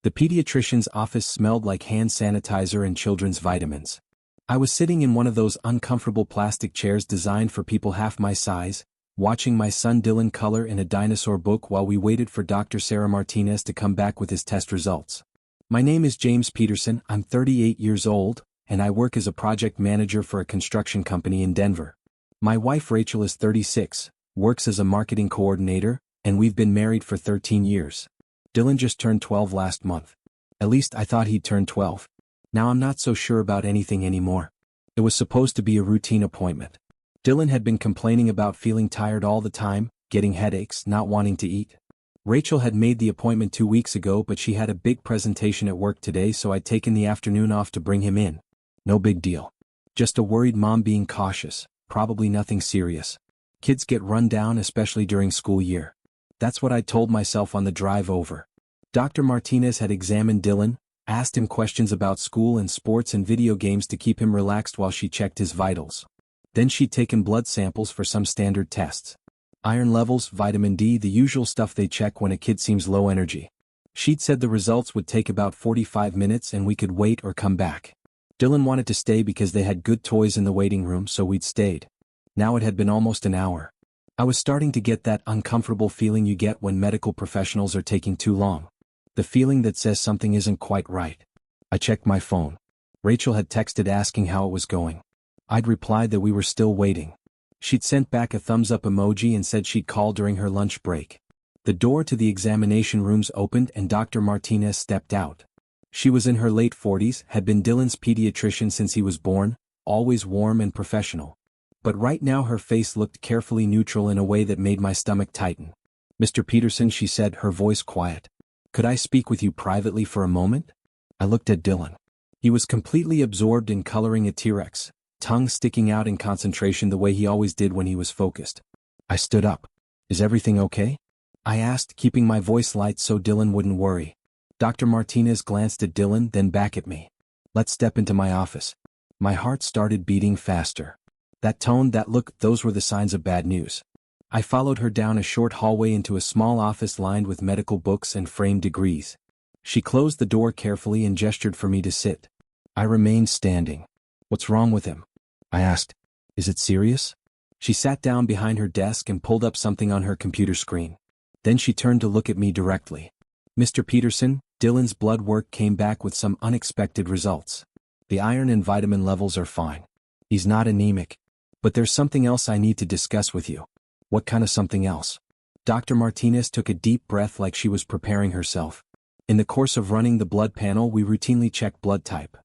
The pediatrician's office smelled like hand sanitizer and children's vitamins. I was sitting in one of those uncomfortable plastic chairs designed for people half my size, watching my son Dylan color in a dinosaur book while we waited for Dr. Sarah Martinez to come back with his test results. My name is James Peterson, I'm 38 years old, and I work as a project manager for a construction company in Denver. My wife Rachel is 36, works as a marketing coordinator, and we've been married for 13 years. Dylan just turned 12 last month. At least I thought he'd turned 12. Now I'm not so sure about anything anymore. It was supposed to be a routine appointment. Dylan had been complaining about feeling tired all the time, getting headaches, not wanting to eat. Rachel had made the appointment 2 weeks ago, but she had a big presentation at work today, so I'd taken the afternoon off to bring him in. No big deal. Just a worried mom being cautious, probably nothing serious. Kids get run down, especially during school year. That's what I told myself on the drive over. Dr. Martinez had examined Dylan, asked him questions about school and sports and video games to keep him relaxed while she checked his vitals. Then she'd taken blood samples for some standard tests. Iron levels, vitamin D, the usual stuff they check when a kid seems low energy. She'd said the results would take about 45 minutes and we could wait or come back. Dylan wanted to stay because they had good toys in the waiting room, so we'd stayed. Now it had been almost an hour. I was starting to get that uncomfortable feeling you get when medical professionals are taking too long. The feeling that says something isn't quite right. I checked my phone. Rachel had texted asking how it was going. I'd replied that we were still waiting. She'd sent back a thumbs-up emoji and said she'd call during her lunch break. The door to the examination rooms opened and Dr. Martinez stepped out. She was in her late 40s, had been Dylan's pediatrician since he was born, always warm and professional. But right now her face looked carefully neutral in a way that made my stomach tighten. "Mr. Peterson," she said, her voice quiet. "Could I speak with you privately for a moment?" I looked at Dylan. He was completely absorbed in coloring a T-Rex, tongue sticking out in concentration the way he always did when he was focused. I stood up. "Is everything okay?" I asked, keeping my voice light so Dylan wouldn't worry. Dr. Martinez glanced at Dylan, then back at me. "Let's step into my office." My heart started beating faster. That tone, that look, those were the signs of bad news. I followed her down a short hallway into a small office lined with medical books and framed degrees. She closed the door carefully and gestured for me to sit. I remained standing. "What's wrong with him?" I asked. "Is it serious?" She sat down behind her desk and pulled up something on her computer screen. Then she turned to look at me directly. "Mr. Peterson, Dylan's blood work came back with some unexpected results. The iron and vitamin levels are fine. He's not anemic. But there's something else I need to discuss with you." "What kind of something else?" Dr. Martinez took a deep breath like she was preparing herself. "In the course of running the blood panel, we routinely check blood type.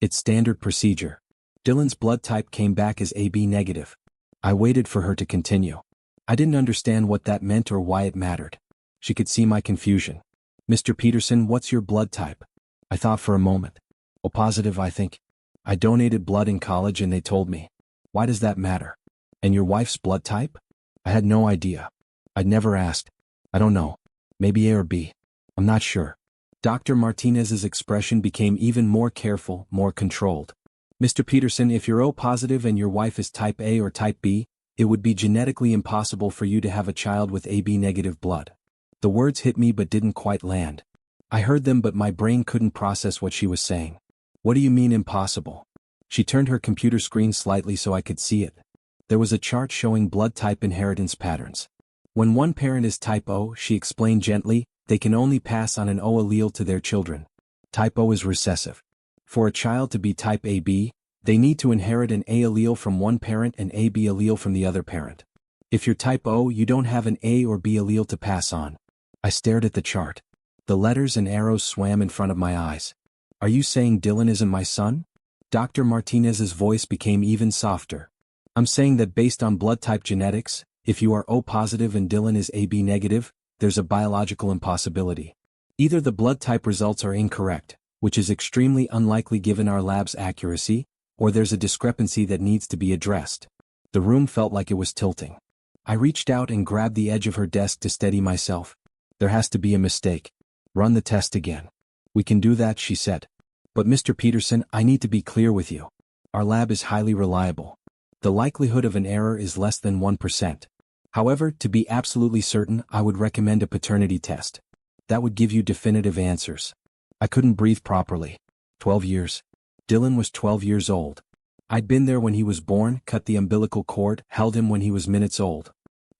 It's standard procedure. Dylan's blood type came back as AB negative." I waited for her to continue. I didn't understand what that meant or why it mattered. She could see my confusion. "Mr. Peterson, what's your blood type?" I thought for a moment. "O positive, I think. I donated blood in college and they told me." "Why does that matter?" "And your wife's blood type?" I had no idea. I'd never asked. "I don't know. Maybe A or B. I'm not sure." Dr. Martinez's expression became even more careful, more controlled. "Mr. Peterson, if you're O positive and your wife is type A or type B, it would be genetically impossible for you to have a child with AB negative blood." The words hit me but didn't quite land. I heard them but my brain couldn't process what she was saying. "What do you mean impossible?" She turned her computer screen slightly so I could see it. There was a chart showing blood type inheritance patterns. When one parent is type O, she explained gently, they can only pass on an O allele to their children. Type O is recessive. For a child to be type AB, they need to inherit an A allele from one parent and AB allele from the other parent. If you're type O, you don't have an A or B allele to pass on. I stared at the chart. The letters and arrows swam in front of my eyes. "Are you saying Dylan isn't my son?" Dr. Martinez's voice became even softer. "I'm saying that based on blood type genetics, if you are O positive and Dylan is AB negative, there's a biological impossibility. Either the blood type results are incorrect, which is extremely unlikely given our lab's accuracy, or there's a discrepancy that needs to be addressed." The room felt like it was tilting. I reached out and grabbed the edge of her desk to steady myself. "There has to be a mistake. Run the test again." "We can do that," she said. "But Mr. Peterson, I need to be clear with you. Our lab is highly reliable. The likelihood of an error is less than 1%. However, to be absolutely certain, I would recommend a paternity test. That would give you definitive answers." I couldn't breathe properly. 12 years. Dylan was 12 years old. I'd been there when he was born, cut the umbilical cord, held him when he was minutes old.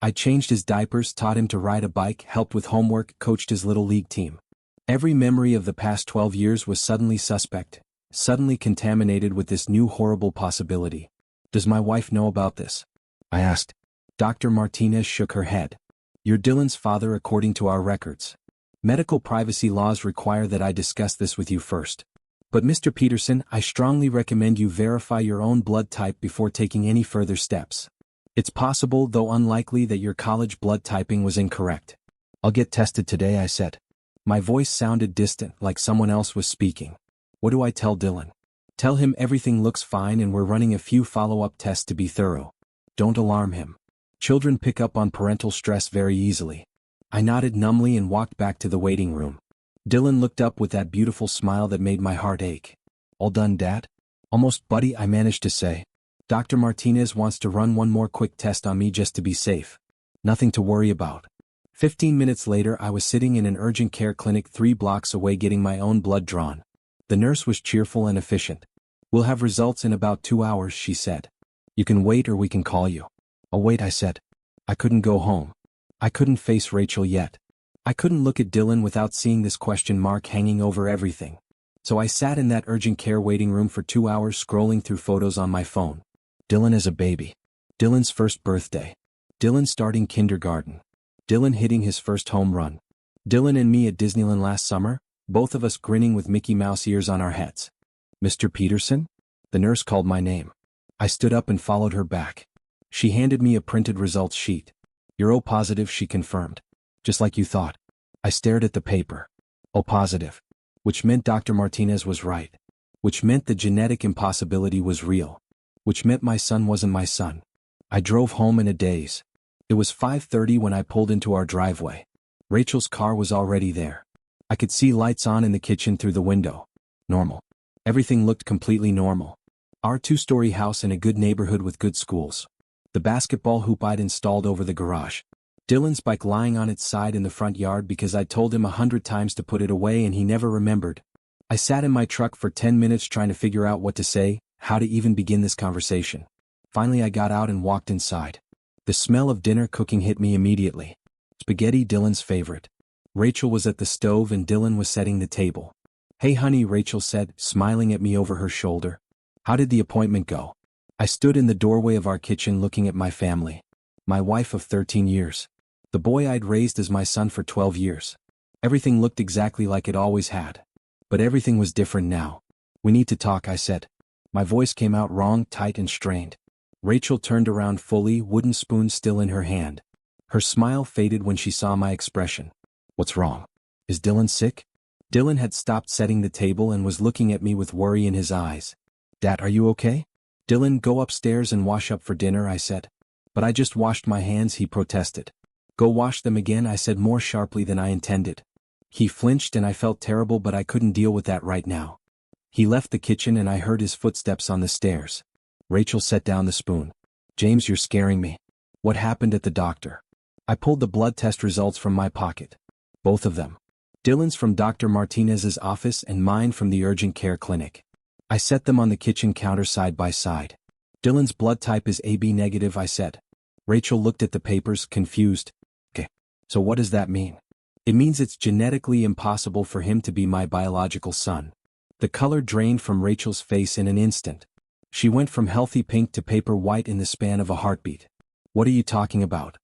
I changed his diapers, taught him to ride a bike, helped with homework, coached his little league team. Every memory of the past 12 years was suddenly suspect, suddenly contaminated with this new horrible possibility. Does my wife know about this? I asked. Dr. Martinez shook her head. You're Dylan's father according to our records. Medical privacy laws require that I discuss this with you first. But Mr. Peterson, I strongly recommend you verify your own blood type before taking any further steps. It's possible, though unlikely, that your college blood typing was incorrect. I'll get tested today, I said. My voice sounded distant, like someone else was speaking. What do I tell Dylan? Tell him everything looks fine and we're running a few follow-up tests to be thorough. Don't alarm him. Children pick up on parental stress very easily. I nodded numbly and walked back to the waiting room. Dylan looked up with that beautiful smile that made my heart ache. All done, Dad? Almost, buddy, I managed to say. Dr. Martinez wants to run one more quick test on me just to be safe. Nothing to worry about. 15 minutes later, I was sitting in an urgent care clinic 3 blocks away getting my own blood drawn. The nurse was cheerful and efficient. We'll have results in about 2 hours, she said. You can wait or we can call you. I'll wait, I said. I couldn't go home. I couldn't face Rachel yet. I couldn't look at Dylan without seeing this question mark hanging over everything. So I sat in that urgent care waiting room for 2 hours scrolling through photos on my phone. Dylan as a baby. Dylan's first birthday. Dylan starting kindergarten. Dylan hitting his first home run. Dylan and me at Disneyland last summer, both of us grinning with Mickey Mouse ears on our heads. Mr. Peterson? The nurse called my name. I stood up and followed her back. She handed me a printed results sheet. You're O positive, she confirmed. Just like you thought. I stared at the paper. O positive. Which meant Dr. Martinez was right. Which meant the genetic impossibility was real. Which meant my son wasn't my son. I drove home in a daze. It was 5:30 when I pulled into our driveway. Rachel's car was already there. I could see lights on in the kitchen through the window. Normal. Everything looked completely normal. Our 2-story house in a good neighborhood with good schools. The basketball hoop I'd installed over the garage. Dylan's bike lying on its side in the front yard because I'd told him 100 times to put it away and he never remembered. I sat in my truck for 10 minutes trying to figure out what to say, how to even begin this conversation. Finally I got out and walked inside. The smell of dinner cooking hit me immediately. Spaghetti, Dylan's favorite. Rachel was at the stove and Dylan was setting the table. Hey honey, Rachel said, smiling at me over her shoulder. How did the appointment go? I stood in the doorway of our kitchen looking at my family. My wife of 13 years. The boy I'd raised as my son for 12 years. Everything looked exactly like it always had. But everything was different now. We need to talk, I said. My voice came out wrong, tight and strained. Rachel turned around fully, wooden spoon still in her hand. Her smile faded when she saw my expression. What's wrong? Is Dylan sick? Dylan had stopped setting the table and was looking at me with worry in his eyes. Dad, are you okay? Dylan, go upstairs and wash up for dinner, I said. But I just washed my hands, he protested. Go wash them again, I said more sharply than I intended. He flinched and I felt terrible, but I couldn't deal with that right now. He left the kitchen and I heard his footsteps on the stairs. Rachel set down the spoon. James, you're scaring me. What happened at the doctor? I pulled the blood test results from my pocket. Both of them. Dylan's from Dr. Martinez's office and mine from the urgent care clinic. I set them on the kitchen counter side by side. Dylan's blood type is AB negative, I said. Rachel looked at the papers, confused. Okay, so what does that mean? It means it's genetically impossible for him to be my biological son. The color drained from Rachel's face in an instant. She went from healthy pink to paper white in the span of a heartbeat. What are you talking about?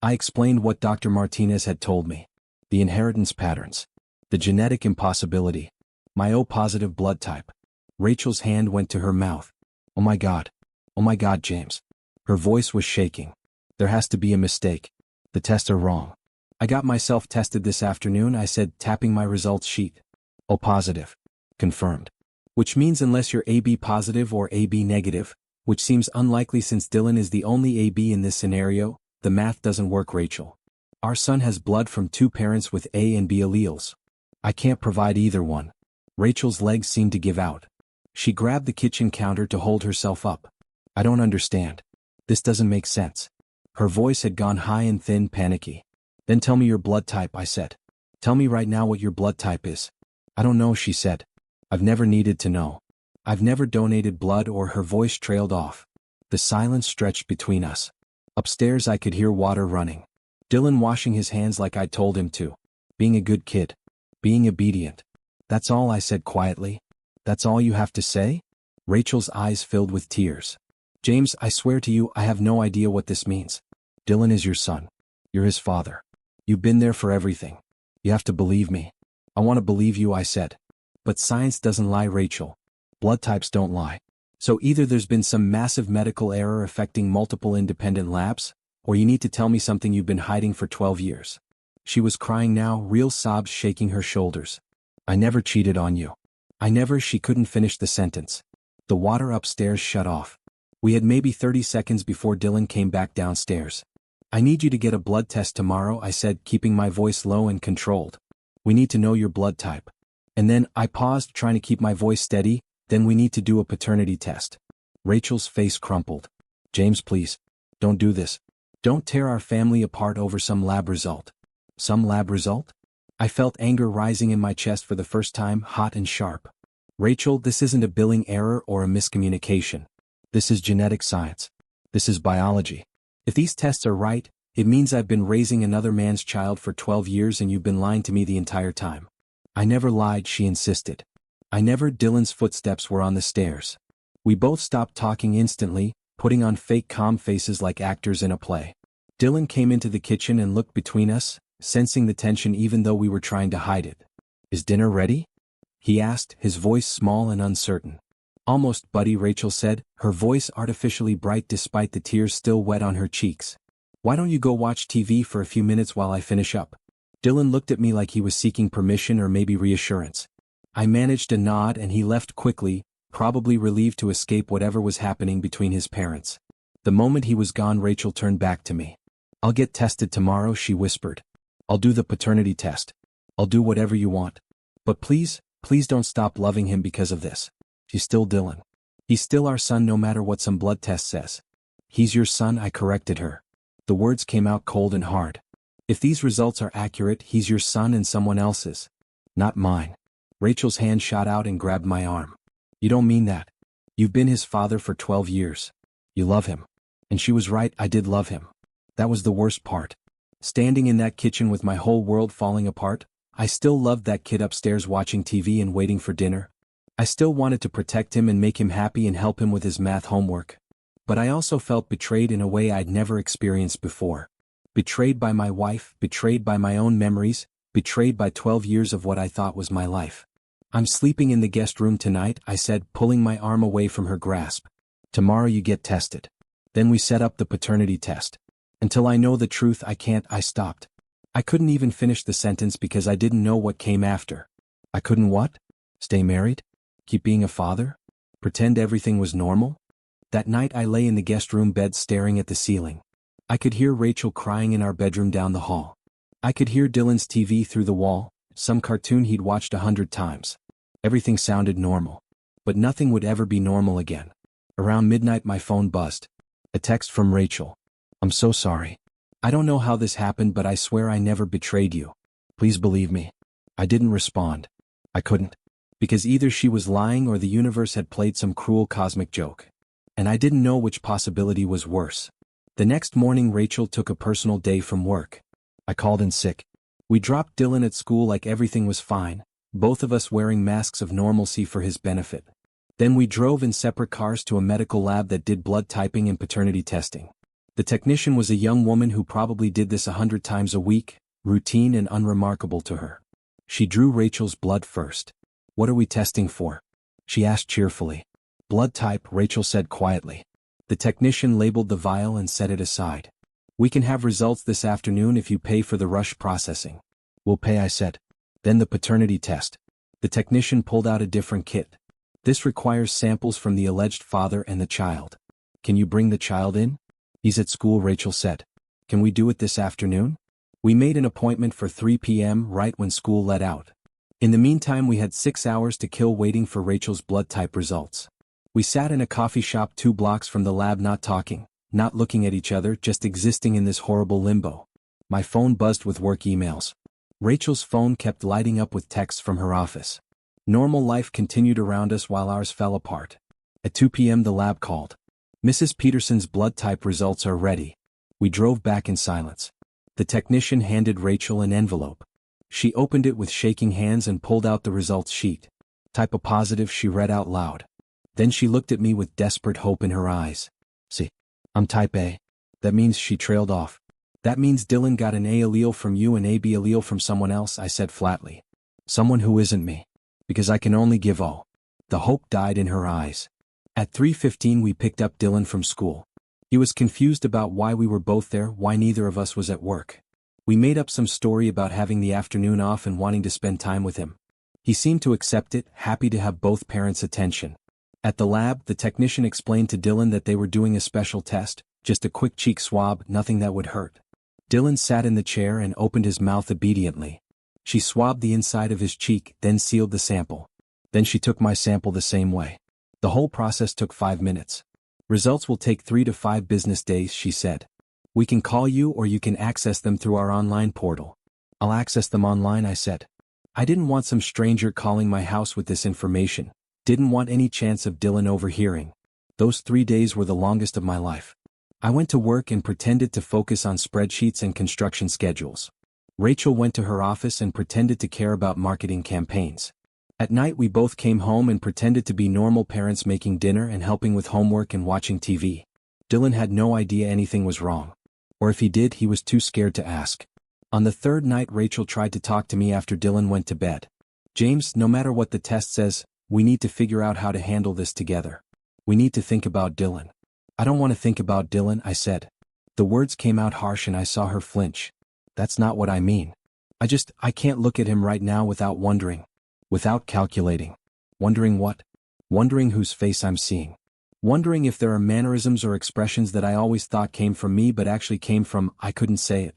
I explained what Dr. Martinez had told me. The inheritance patterns. The genetic impossibility. My O positive blood type. Rachel's hand went to her mouth. Oh my God. Oh my God, James. Her voice was shaking. There has to be a mistake. The tests are wrong. I got myself tested this afternoon, I said, tapping my results sheet. O positive. Confirmed. Which means unless you're AB positive or AB negative, which seems unlikely since Dylan is the only AB in this scenario, the math doesn't work, Rachel. Our son has blood from 2 parents with A and B alleles. I can't provide either one. Rachel's legs seemed to give out. She grabbed the kitchen counter to hold herself up. I don't understand. This doesn't make sense. Her voice had gone high and thin, panicky. Then tell me your blood type, I said. Tell me right now what your blood type is. I don't know, she said. I've never needed to know. I've never donated blood, or her voice trailed off. The silence stretched between us. Upstairs I could hear water running. Dylan washing his hands like I'd told him to. Being a good kid. Being obedient. That's all, I said quietly. That's all you have to say? Rachel's eyes filled with tears. James, I swear to you, I have no idea what this means. Dylan is your son. You're his father. You've been there for everything. You have to believe me. I want to believe you, I said. But science doesn't lie, Rachel. Blood types don't lie. So either there's been some massive medical error affecting multiple independent labs, or you need to tell me something you've been hiding for 12 years. She was crying now, real sobs shaking her shoulders. I never cheated on you. I never. She couldn't finish the sentence. The water upstairs shut off. We had maybe 30 seconds before Dylan came back downstairs. I need you to get a blood test tomorrow, I said, keeping my voice low and controlled. We need to know your blood type. And then, I paused, trying to keep my voice steady, then we need to do a paternity test. Rachel's face crumpled. James, please. Don't do this. Don't tear our family apart over some lab result. Some lab result? I felt anger rising in my chest for the first time, hot and sharp. Rachel, this isn't a billing error or a miscommunication. This is genetic science. This is biology. If these tests are right, it means I've been raising another man's child for 12 years and you've been lying to me the entire time. I never lied, she insisted. I never. Dylan's footsteps were on the stairs. We both stopped talking instantly, putting on fake calm faces like actors in a play. Dylan came into the kitchen and looked between us, sensing the tension even though we were trying to hide it. Is dinner ready? He asked, his voice small and uncertain. Almost, buddy, Rachel said, her voice artificially bright despite the tears still wet on her cheeks. Why don't you go watch TV for a few minutes while I finish up? Dylan looked at me like he was seeking permission or maybe reassurance. I managed a nod and he left quickly, probably relieved to escape whatever was happening between his parents. The moment he was gone, Rachel turned back to me. I'll get tested tomorrow, she whispered. I'll do the paternity test. I'll do whatever you want. But please, please don't stop loving him because of this. He's still Dylan. He's still our son no matter what some blood test says. He's your son, I corrected her. The words came out cold and hard. If these results are accurate, he's your son and someone else's. Not mine. Rachel's hand shot out and grabbed my arm. You don't mean that. You've been his father for 12 years. You love him. And she was right, I did love him. That was the worst part. Standing in that kitchen with my whole world falling apart, I still loved that kid upstairs watching TV and waiting for dinner. I still wanted to protect him and make him happy and help him with his math homework. But I also felt betrayed in a way I'd never experienced before. Betrayed by my wife, betrayed by my own memories, betrayed by 12 years of what I thought was my life. I'm sleeping in the guest room tonight, I said, pulling my arm away from her grasp. Tomorrow you get tested. Then we set up the paternity test. Until I know the truth, I can't. I stopped. I couldn't even finish the sentence because I didn't know what came after. I couldn't what? Stay married? Keep being a father? Pretend everything was normal? That night I lay in the guest room bed staring at the ceiling. I could hear Rachel crying in our bedroom down the hall. I could hear Dylan's TV through the wall, some cartoon he'd watched 100 times. Everything sounded normal. But nothing would ever be normal again. Around midnight my phone buzzed. A text from Rachel. I'm so sorry. I don't know how this happened, but I swear I never betrayed you. Please believe me. I didn't respond. I couldn't. Because either she was lying or the universe had played some cruel cosmic joke. And I didn't know which possibility was worse. The next morning Rachel took a personal day from work. I called in sick. We dropped Dylan at school like everything was fine, both of us wearing masks of normalcy for his benefit. Then we drove in separate cars to a medical lab that did blood typing and paternity testing. The technician was a young woman who probably did this 100 times a week, routine and unremarkable to her. She drew Rachel's blood first. What are we testing for? She asked cheerfully. Blood type, Rachel said quietly. The technician labeled the vial and set it aside. We can have results this afternoon if you pay for the rush processing. We'll pay, I said. Then the paternity test. The technician pulled out a different kit. This requires samples from the alleged father and the child. Can you bring the child in? He's at school, Rachel said. Can we do it this afternoon? We made an appointment for 3 p.m. right when school let out. In the meantime we had 6 hours to kill waiting for Rachel's blood type results. We sat in a coffee shop 2 blocks from the lab, not talking, not looking at each other, just existing in this horrible limbo. My phone buzzed with work emails. Rachel's phone kept lighting up with texts from her office. Normal life continued around us while ours fell apart. At 2 p.m. the lab called. Mrs. Peterson's blood type results are ready. We drove back in silence. The technician handed Rachel an envelope. She opened it with shaking hands and pulled out the results sheet. Type A positive, she read out loud. Then she looked at me with desperate hope in her eyes. See, I'm type A. That means she trailed off. That means Dylan got an A allele from you and AB allele from someone else, I said flatly. Someone who isn't me. Because I can only give O. The hope died in her eyes. At 3:15 we picked up Dylan from school. He was confused about why we were both there, why neither of us was at work. We made up some story about having the afternoon off and wanting to spend time with him. He seemed to accept it, happy to have both parents' attention. At the lab, the technician explained to Dylan that they were doing a special test, just a quick cheek swab, nothing that would hurt. Dylan sat in the chair and opened his mouth obediently. She swabbed the inside of his cheek, then sealed the sample. Then she took my sample the same way. The whole process took 5 minutes. Results will take 3 to 5 business days, she said. We can call you or you can access them through our online portal. I'll access them online, I said. I didn't want some stranger calling my house with this information. Didn't want any chance of Dylan overhearing. Those 3 days were the longest of my life. I went to work and pretended to focus on spreadsheets and construction schedules. Rachel went to her office and pretended to care about marketing campaigns. At night we both came home and pretended to be normal parents, making dinner and helping with homework and watching TV. Dylan had no idea anything was wrong. Or if he did, he was too scared to ask. On the third night Rachel tried to talk to me after Dylan went to bed. James, no matter what the test says, we need to figure out how to handle this together. We need to think about Dylan. I don't want to think about Dylan, I said. The words came out harsh and I saw her flinch. That's not what I mean. I can't look at him right now without wondering. Without calculating. Wondering what? Wondering whose face I'm seeing. Wondering if there are mannerisms or expressions that I always thought came from me but actually came from, I couldn't say it.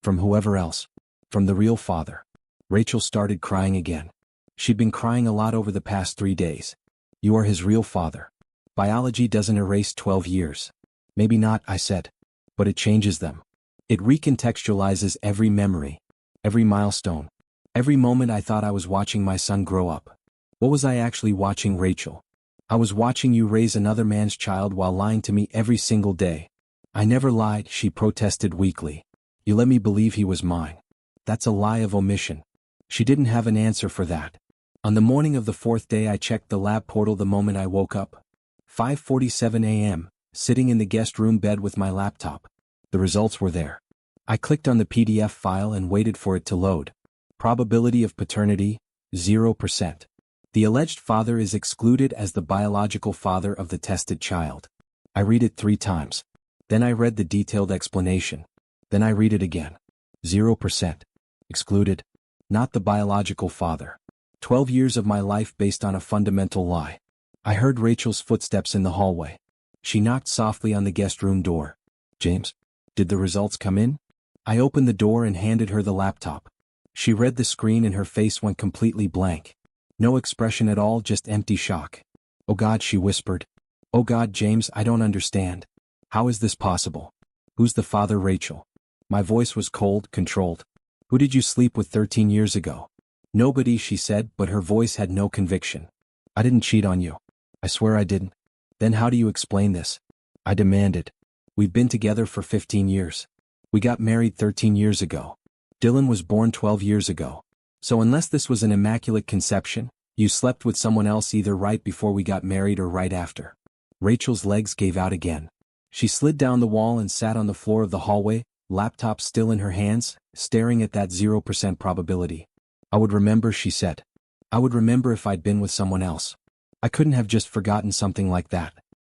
From whoever else. From the real father. Rachel started crying again. She'd been crying a lot over the past 3 days. You are his real father. Biology doesn't erase 12 years. Maybe not, I said. But it changes them. It recontextualizes every memory. Every milestone. Every moment I thought I was watching my son grow up. What was I actually watching, Rachel? I was watching you raise another man's child while lying to me every single day. I never lied, she protested weakly. You let me believe he was mine. That's a lie of omission. She didn't have an answer for that. On the morning of the 4th day I checked the lab portal the moment I woke up. 5:47 a.m., sitting in the guest room bed with my laptop. The results were there. I clicked on the PDF file and waited for it to load. Probability of paternity, 0%. The alleged father is excluded as the biological father of the tested child. I read it 3 times. Then I read the detailed explanation. Then I read it again. 0%. Excluded. Not the biological father. 12 years of my life based on a fundamental lie. I heard Rachel's footsteps in the hallway. She knocked softly on the guest room door. James? Did the results come in? I opened the door and handed her the laptop. She read the screen and her face went completely blank. No expression at all, just empty shock. Oh God, she whispered. Oh God, James, I don't understand. How is this possible? Who's the father, Rachel? My voice was cold, controlled. Who did you sleep with 13 years ago? Nobody, she said, but her voice had no conviction. I didn't cheat on you. I swear I didn't. Then how do you explain this? I demanded. We've been together for 15 years. We got married 13 years ago. Dylan was born 12 years ago. So unless this was an immaculate conception, you slept with someone else either right before we got married or right after. Rachel's legs gave out again. She slid down the wall and sat on the floor of the hallway, laptop still in her hands, staring at that 0% probability. I would remember, she said. I would remember if I'd been with someone else. I couldn't have just forgotten something like that.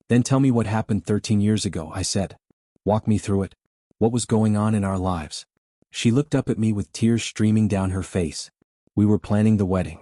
Then tell me what happened 13 years ago, I said. Walk me through it. What was going on in our lives? She looked up at me with tears streaming down her face. We were planning the wedding.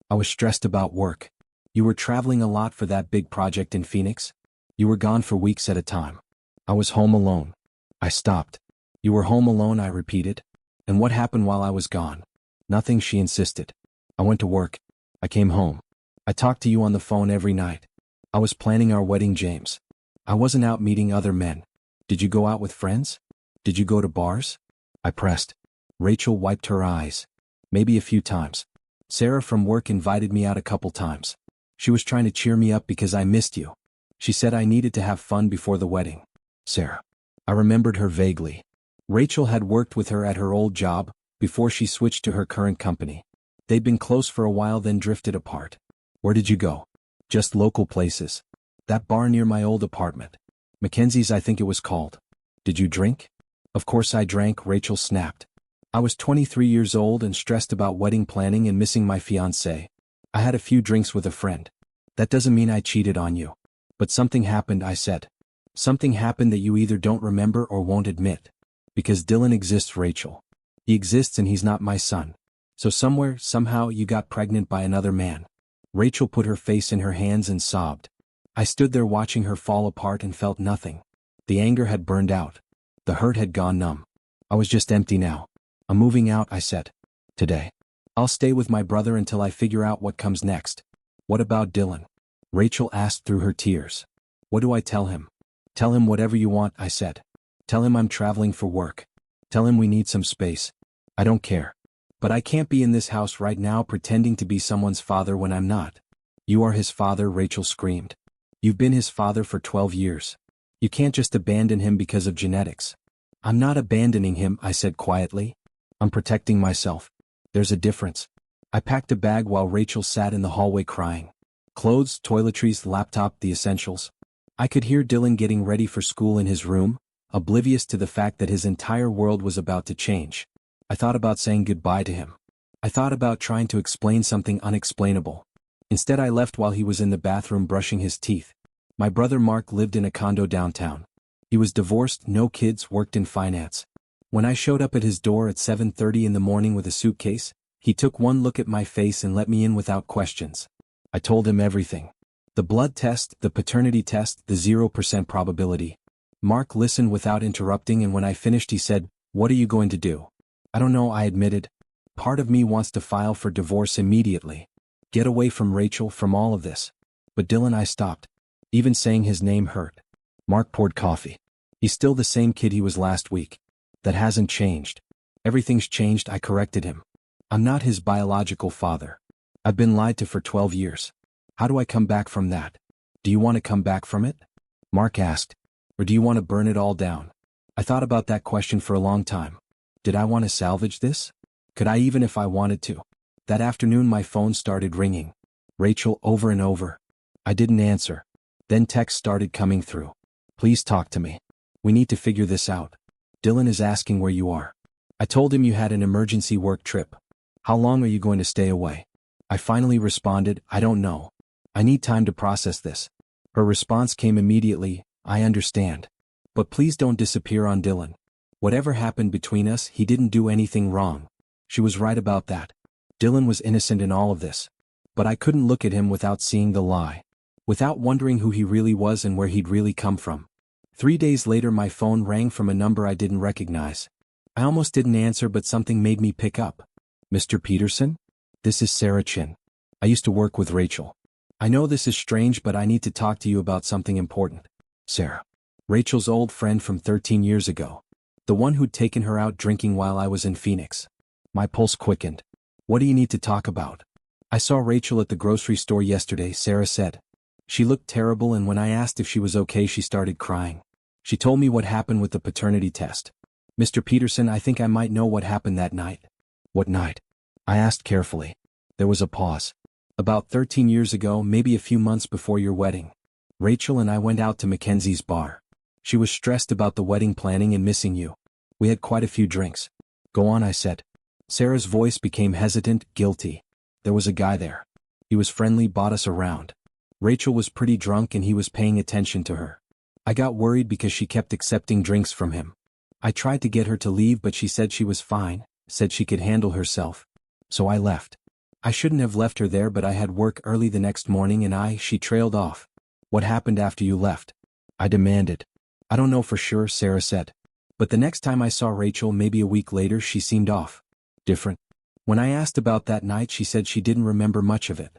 I was stressed about work. You were traveling a lot for that big project in Phoenix. You were gone for weeks at a time. I was home alone. I stopped. You were home alone, I repeated. And what happened while I was gone? Nothing, she insisted. I went to work. I came home. I talked to you on the phone every night. I was planning our wedding, James. I wasn't out meeting other men. Did you go out with friends? Did you go to bars? I pressed. Rachel wiped her eyes. Maybe a few times. Sarah from work invited me out a couple times. She was trying to cheer me up because I missed you. She said I needed to have fun before the wedding. Sarah. I remembered her vaguely. Rachel had worked with her at her old job, before she switched to her current company. They'd been close for a while then drifted apart. Where did you go? Just local places. That bar near my old apartment. Mackenzie's, I think it was called. Did you drink? Of course I drank, Rachel snapped. I was 23 years old and stressed about wedding planning and missing my fiancé. I had a few drinks with a friend. That doesn't mean I cheated on you. But something happened, I said. Something happened that you either don't remember or won't admit. Because Dylan exists, Rachel. He exists and he's not my son. So somewhere, somehow, you got pregnant by another man. Rachel put her face in her hands and sobbed. I stood there watching her fall apart and felt nothing. The anger had burned out. The hurt had gone numb. I was just empty now. I'm moving out, I said. Today. I'll stay with my brother until I figure out what comes next. What about Dylan? Rachel asked through her tears. What do I tell him? Tell him whatever you want, I said. Tell him I'm traveling for work. Tell him we need some space. I don't care. But I can't be in this house right now pretending to be someone's father when I'm not. You are his father, Rachel screamed. You've been his father for 12 years. You can't just abandon him because of genetics. I'm not abandoning him, I said quietly. I'm protecting myself. There's a difference. I packed a bag while Rachel sat in the hallway crying. Clothes, toiletries, laptop, the essentials. I could hear Dylan getting ready for school in his room, oblivious to the fact that his entire world was about to change. I thought about saying goodbye to him. I thought about trying to explain something unexplainable. Instead I left while he was in the bathroom brushing his teeth. My brother Mark lived in a condo downtown. He was divorced, no kids, worked in finance. When I showed up at his door at 7:30 in the morning with a suitcase, he took one look at my face and let me in without questions. I told him everything. The blood test, the paternity test, the 0% probability. Mark listened without interrupting, and when I finished he said, "What are you going to do?" I don't know, I admitted. Part of me wants to file for divorce immediately. Get away from Rachel, from all of this. But Dylan, I stopped. Even saying his name hurt. Mark poured coffee. He's still the same kid he was last week. That hasn't changed. Everything's changed, I corrected him. I'm not his biological father. I've been lied to for 12 years. How do I come back from that? Do you want to come back from it? Mark asked. Or do you want to burn it all down? I thought about that question for a long time. Did I want to salvage this? Could I, even if I wanted to? That afternoon my phone started ringing. Rachel, over and over. I didn't answer. Then texts started coming through. Please talk to me. We need to figure this out. Dylan is asking where you are. I told him you had an emergency work trip. How long are you going to stay away? I finally responded, I don't know. I need time to process this. Her response came immediately, I understand. But please don't disappear on Dylan. Whatever happened between us, he didn't do anything wrong. She was right about that. Dylan was innocent in all of this. But I couldn't look at him without seeing the lie. Without wondering who he really was and where he'd really come from. 3 days later my phone rang from a number I didn't recognize. I almost didn't answer, but something made me pick up. Mr. Peterson? This is Sarah Chin. I used to work with Rachel. I know this is strange, but I need to talk to you about something important. Sarah. Rachel's old friend from 13 years ago. The one who'd taken her out drinking while I was in Phoenix. My pulse quickened. What do you need to talk about? I saw Rachel at the grocery store yesterday, Sarah said. She looked terrible, and when I asked if she was okay she started crying. She told me what happened with the paternity test. Mr. Peterson, I think I might know what happened that night. What night? I asked carefully. There was a pause. About 13 years ago, maybe a few months before your wedding. Rachel and I went out to Mackenzie's bar. She was stressed about the wedding planning and missing you. We had quite a few drinks. Go on, I said. Sarah's voice became hesitant, guilty. There was a guy there. He was friendly, bought us around. Rachel was pretty drunk and he was paying attention to her. I got worried because she kept accepting drinks from him. I tried to get her to leave, but she said she was fine, said she could handle herself. So I left. I shouldn't have left her there, but I had work early the next morning and she trailed off. What happened after you left? I demanded. I don't know for sure, Sarah said. But the next time I saw Rachel, maybe a week later, she seemed off. Different. When I asked about that night, she said she didn't remember much of it.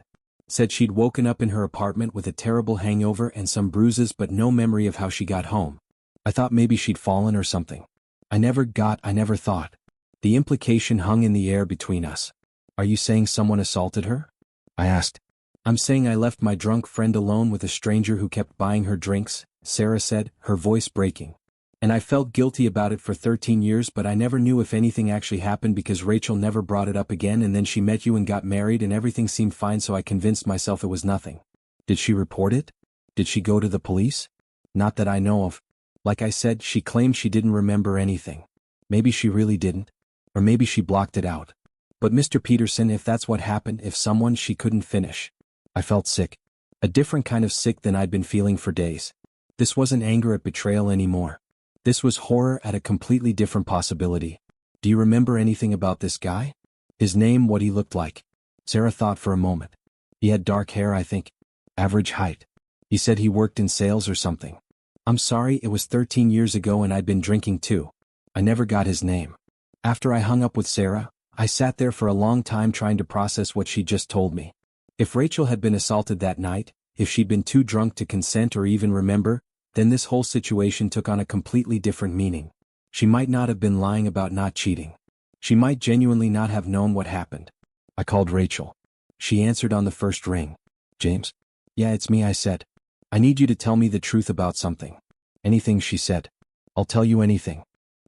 Said she'd woken up in her apartment with a terrible hangover and some bruises, but no memory of how she got home. I thought maybe she'd fallen or something. I never thought. The implication hung in the air between us. Are you saying someone assaulted her? I asked. I'm saying I left my drunk friend alone with a stranger who kept buying her drinks, Sarah said, her voice breaking. And I felt guilty about it for 13 years, but I never knew if anything actually happened because Rachel never brought it up again, and then she met you and got married and everything seemed fine, so I convinced myself it was nothing. Did she report it? Did she go to the police? Not that I know of. Like I said, she claimed she didn't remember anything. Maybe she really didn't. Or maybe she blocked it out. But Mr. Peterson, if that's what happened, if someone, she couldn't finish. I felt sick. A different kind of sick than I'd been feeling for days. This wasn't anger at betrayal anymore. This was horror at a completely different possibility. Do you remember anything about this guy? His name, what he looked like? Sarah thought for a moment. He had dark hair, I think. Average height. He said he worked in sales or something. I'm sorry, it was 13 years ago and I'd been drinking too. I never got his name. After I hung up with Sarah, I sat there for a long time trying to process what she just told me. If Rachel had been assaulted that night, if she'd been too drunk to consent or even remember, then this whole situation took on a completely different meaning. She might not have been lying about not cheating. She might genuinely not have known what happened. I called Rachel. She answered on the first ring. James? Yeah, it's me, I said. I need you to tell me the truth about something. Anything, she said. I'll tell you anything.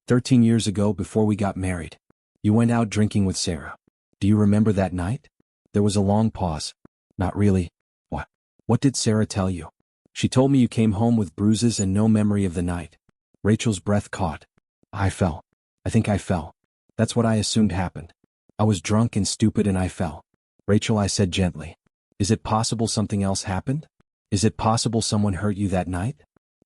13 years ago, before we got married, you went out drinking with Sarah. Do you remember that night? There was a long pause. Not really. What? What did Sarah tell you? She told me you came home with bruises and no memory of the night. Rachel's breath caught. I fell. I think I fell. That's what I assumed happened. I was drunk and stupid and I fell. Rachel, I said gently. Is it possible something else happened? Is it possible someone hurt you that night?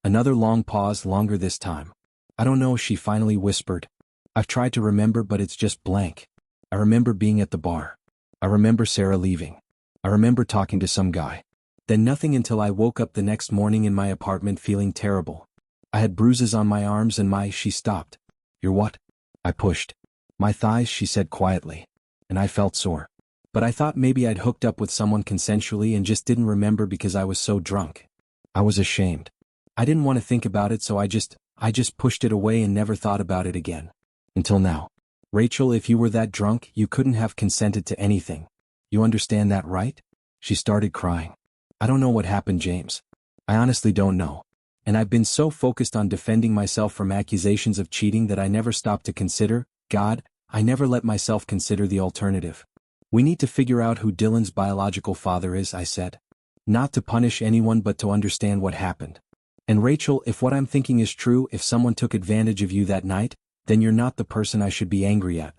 Another long pause, longer this time. I don't know, she finally whispered. I've tried to remember, but it's just blank. I remember being at the bar. I remember Sarah leaving. I remember talking to some guy. Then nothing until I woke up the next morning in my apartment feeling terrible. I had bruises on my arms and she stopped. You're what? I pushed. My thighs, she said quietly. And I felt sore. But I thought maybe I'd hooked up with someone consensually and just didn't remember because I was so drunk. I was ashamed. I didn't want to think about it, so I just pushed it away and never thought about it again. Until now. Rachel, if you were that drunk, you couldn't have consented to anything. You understand that, right? She started crying. I don't know what happened, James. I honestly don't know. And I've been so focused on defending myself from accusations of cheating that I never stopped to consider, God, I never let myself consider the alternative. We need to figure out who Dylan's biological father is, I said. Not to punish anyone but to understand what happened. And Rachel, if what I'm thinking is true, if someone took advantage of you that night, then you're not the person I should be angry at.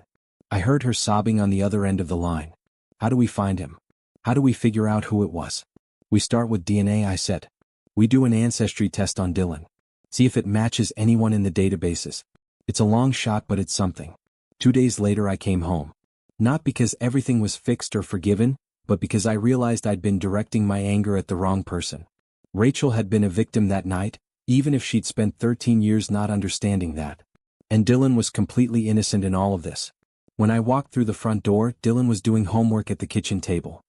I heard her sobbing on the other end of the line. How do we find him? How do we figure out who it was? We start with DNA, I said. We do an ancestry test on Dylan. See if it matches anyone in the databases. It's a long shot, but it's something. 2 days later I came home. Not because everything was fixed or forgiven, but because I realized I'd been directing my anger at the wrong person. Rachel had been a victim that night, even if she'd spent 13 years not understanding that. And Dylan was completely innocent in all of this. When I walked through the front door, Dylan was doing homework at the kitchen table.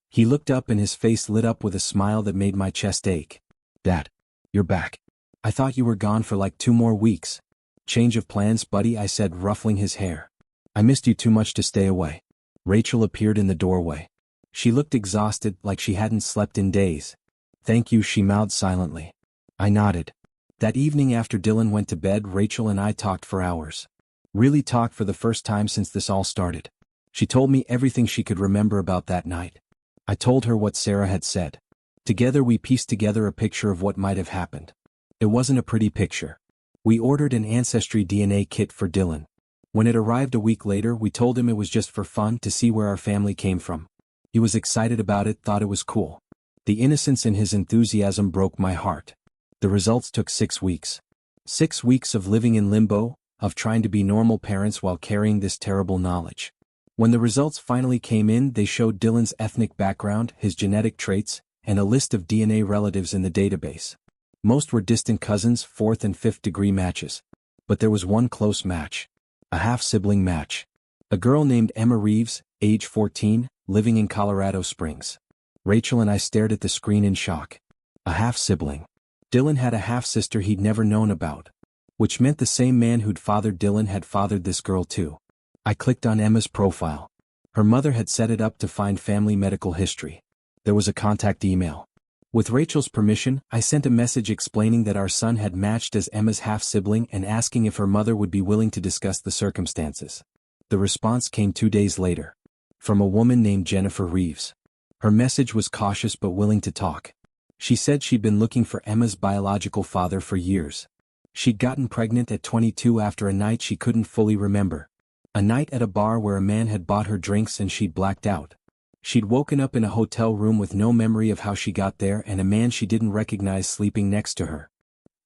He looked up and his face lit up with a smile that made my chest ache. Dad, you're back. I thought you were gone for like 2 more weeks. Change of plans, buddy, I said, ruffling his hair. I missed you too much to stay away. Rachel appeared in the doorway. She looked exhausted, like she hadn't slept in days. Thank you, she mouthed silently. I nodded. That evening after Dylan went to bed, Rachel and I talked for hours. Really talked for the first time since this all started. She told me everything she could remember about that night. I told her what Sarah had said. Together we pieced together a picture of what might have happened. It wasn't a pretty picture. We ordered an ancestry DNA kit for Dylan. When it arrived a week later, we told him it was just for fun to see where our family came from. He was excited about it, thought it was cool. The innocence in his enthusiasm broke my heart. The results took 6 weeks. 6 weeks of living in limbo, of trying to be normal parents while carrying this terrible knowledge. When the results finally came in, they showed Dylan's ethnic background, his genetic traits, and a list of DNA relatives in the database. Most were distant cousins, 4th and 5th degree matches. But there was one close match. A half-sibling match. A girl named Emma Reeves, age 14, living in Colorado Springs. Rachel and I stared at the screen in shock. A half-sibling. Dylan had a half-sister he'd never known about. Which meant the same man who'd fathered Dylan had fathered this girl too. I clicked on Emma's profile. Her mother had set it up to find family medical history. There was a contact email. With Rachel's permission, I sent a message explaining that our son had matched as Emma's half-sibling and asking if her mother would be willing to discuss the circumstances. The response came 2 days later. From a woman named Jennifer Reeves. Her message was cautious but willing to talk. She said she'd been looking for Emma's biological father for years. She'd gotten pregnant at 22 after a night she couldn't fully remember. A night at a bar where a man had bought her drinks and she'd blacked out. She'd woken up in a hotel room with no memory of how she got there and a man she didn't recognize sleeping next to her.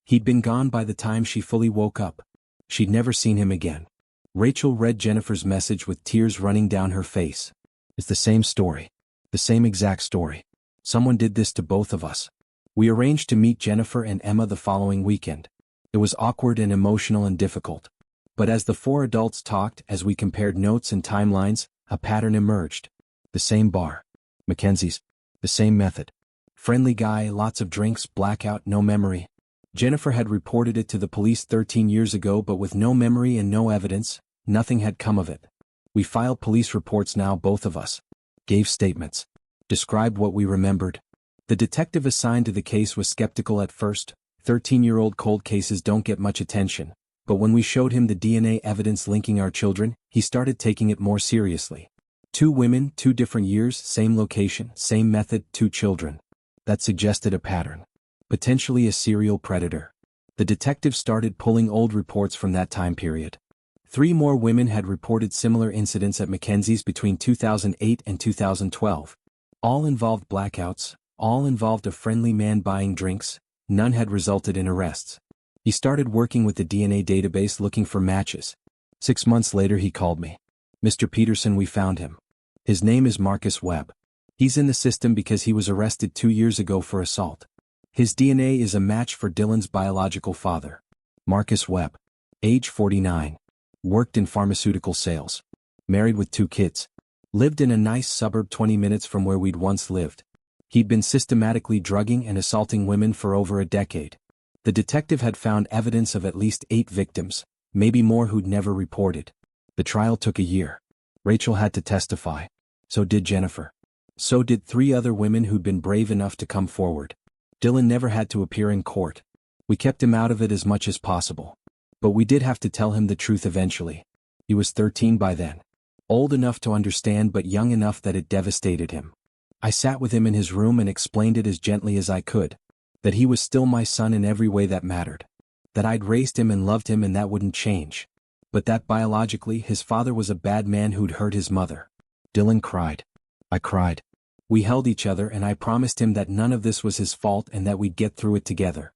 He'd been gone by the time she fully woke up. She'd never seen him again. Rachel read Jennifer's message with tears running down her face. It's the same story. The same exact story. Someone did this to both of us. We arranged to meet Jennifer and Emma the following weekend. It was awkward and emotional and difficult. But as the 4 adults talked, as we compared notes and timelines, a pattern emerged. The same bar. Mackenzie's. The same method. Friendly guy, lots of drinks, blackout, no memory. Jennifer had reported it to the police 13 years ago but with no memory and no evidence, nothing had come of it. We filed police reports now, both of us. Gave statements. Described what we remembered. The detective assigned to the case was skeptical at first. 13-year-old cold cases don't get much attention. But when we showed him the DNA evidence linking our children, he started taking it more seriously. 2 women, 2 different years, same location, same method, 2 children. That suggested a pattern. Potentially a serial predator. The detective started pulling old reports from that time period. 3 more women had reported similar incidents at Mackenzie's between 2008 and 2012. All involved blackouts, all involved a friendly man buying drinks, none had resulted in arrests. He started working with the DNA database looking for matches. 6 months later he called me. Mr. Peterson, we found him. His name is Marcus Webb. He's in the system because he was arrested 2 years ago for assault. His DNA is a match for Dylan's biological father. Marcus Webb. Age 49. Worked in pharmaceutical sales. Married with 2 kids. Lived in a nice suburb 20 minutes from where we'd once lived. He'd been systematically drugging and assaulting women for over a decade. The detective had found evidence of at least 8 victims, maybe more who'd never reported. The trial took a year. Rachel had to testify. So did Jennifer. So did 3 other women who'd been brave enough to come forward. Dylan never had to appear in court. We kept him out of it as much as possible. But we did have to tell him the truth eventually. He was 13 by then. Old enough to understand but young enough that it devastated him. I sat with him in his room and explained it as gently as I could. That he was still my son in every way that mattered. That I'd raised him and loved him and that wouldn't change. But that biologically his father was a bad man who'd hurt his mother. Dylan cried. I cried. We held each other and I promised him that none of this was his fault and that we'd get through it together.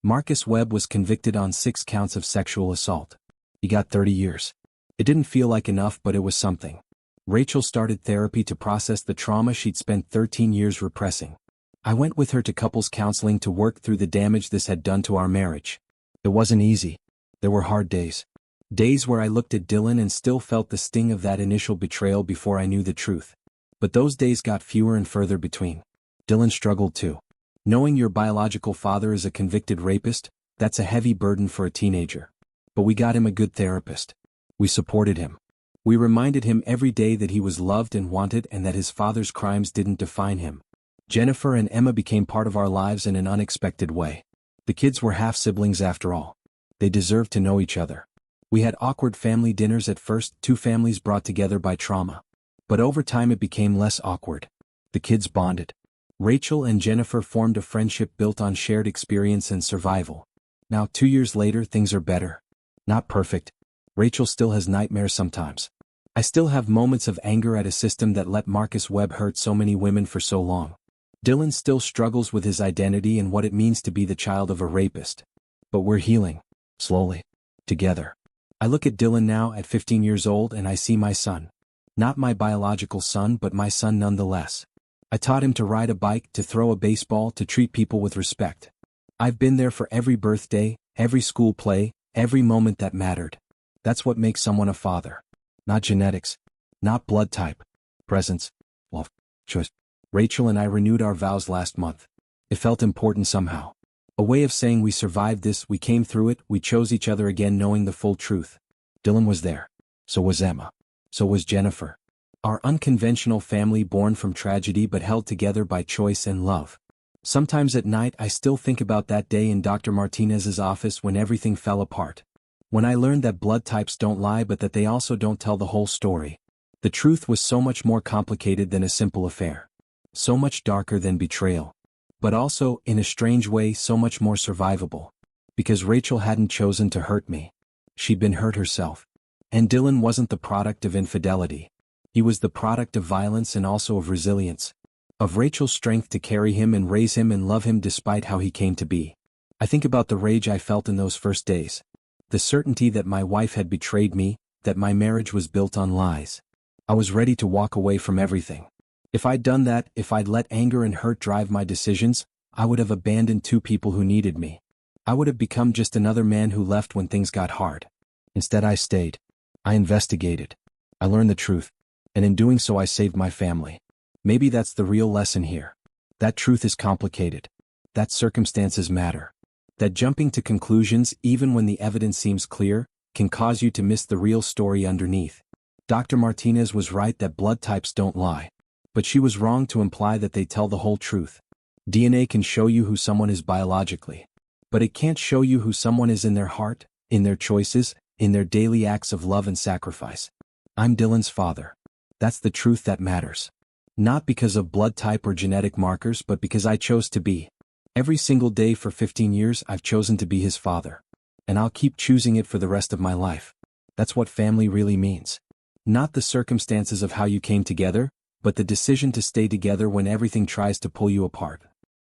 Marcus Webb was convicted on 6 counts of sexual assault. He got 30 years. It didn't feel like enough, but it was something. Rachel started therapy to process the trauma she'd spent 13 years repressing. I went with her to couples counseling to work through the damage this had done to our marriage. It wasn't easy. There were hard days. Days where I looked at Dylan and still felt the sting of that initial betrayal before I knew the truth. But those days got fewer and further between. Dylan struggled too. Knowing your biological father is a convicted rapist, that's a heavy burden for a teenager. But we got him a good therapist. We supported him. We reminded him every day that he was loved and wanted and that his father's crimes didn't define him. Jennifer and Emma became part of our lives in an unexpected way. The kids were half-siblings after all. They deserved to know each other. We had awkward family dinners at first, 2 families brought together by trauma. But over time it became less awkward. The kids bonded. Rachel and Jennifer formed a friendship built on shared experience and survival. Now 2 years later things are better. Not perfect. Rachel still has nightmares sometimes. I still have moments of anger at a system that let Marcus Webb hurt so many women for so long. Dylan still struggles with his identity and what it means to be the child of a rapist. But we're healing. Slowly. Together. I look at Dylan now at 15 years old and I see my son. Not my biological son but my son nonetheless. I taught him to ride a bike, to throw a baseball, to treat people with respect. I've been there for every birthday, every school play, every moment that mattered. That's what makes someone a father. Not genetics. Not blood type. Presence. Love. Choice. Rachel and I renewed our vows last month. It felt important somehow. A way of saying we survived this, we came through it, we chose each other again knowing the full truth. Dylan was there. So was Emma. So was Jennifer. Our unconventional family born from tragedy but held together by choice and love. Sometimes at night I still think about that day in Dr. Martinez's office when everything fell apart. When I learned that blood types don't lie but that they also don't tell the whole story. The truth was so much more complicated than a simple affair. So much darker than betrayal. But also, in a strange way, so much more survivable. Because Rachel hadn't chosen to hurt me. She'd been hurt herself. And Dylan wasn't the product of infidelity. He was the product of violence and also of resilience. Of Rachel's strength to carry him and raise him and love him despite how he came to be. I think about the rage I felt in those first days. The certainty that my wife had betrayed me, that my marriage was built on lies. I was ready to walk away from everything. If I'd done that, if I'd let anger and hurt drive my decisions, I would have abandoned two people who needed me. I would have become just another man who left when things got hard. Instead I stayed. I investigated. I learned the truth. And in doing so I saved my family. Maybe that's the real lesson here. That truth is complicated. That circumstances matter. That jumping to conclusions, even when the evidence seems clear, can cause you to miss the real story underneath. Dr. Martinez was right that blood types don't lie. But she was wrong to imply that they tell the whole truth. DNA can show you who someone is biologically. But it can't show you who someone is in their heart, in their choices, in their daily acts of love and sacrifice. I'm Dylan's father. That's the truth that matters. Not because of blood type or genetic markers but because I chose to be. Every single day for 15 years I've chosen to be his father. And I'll keep choosing it for the rest of my life. That's what family really means. Not the circumstances of how you came together, but the decision to stay together when everything tries to pull you apart.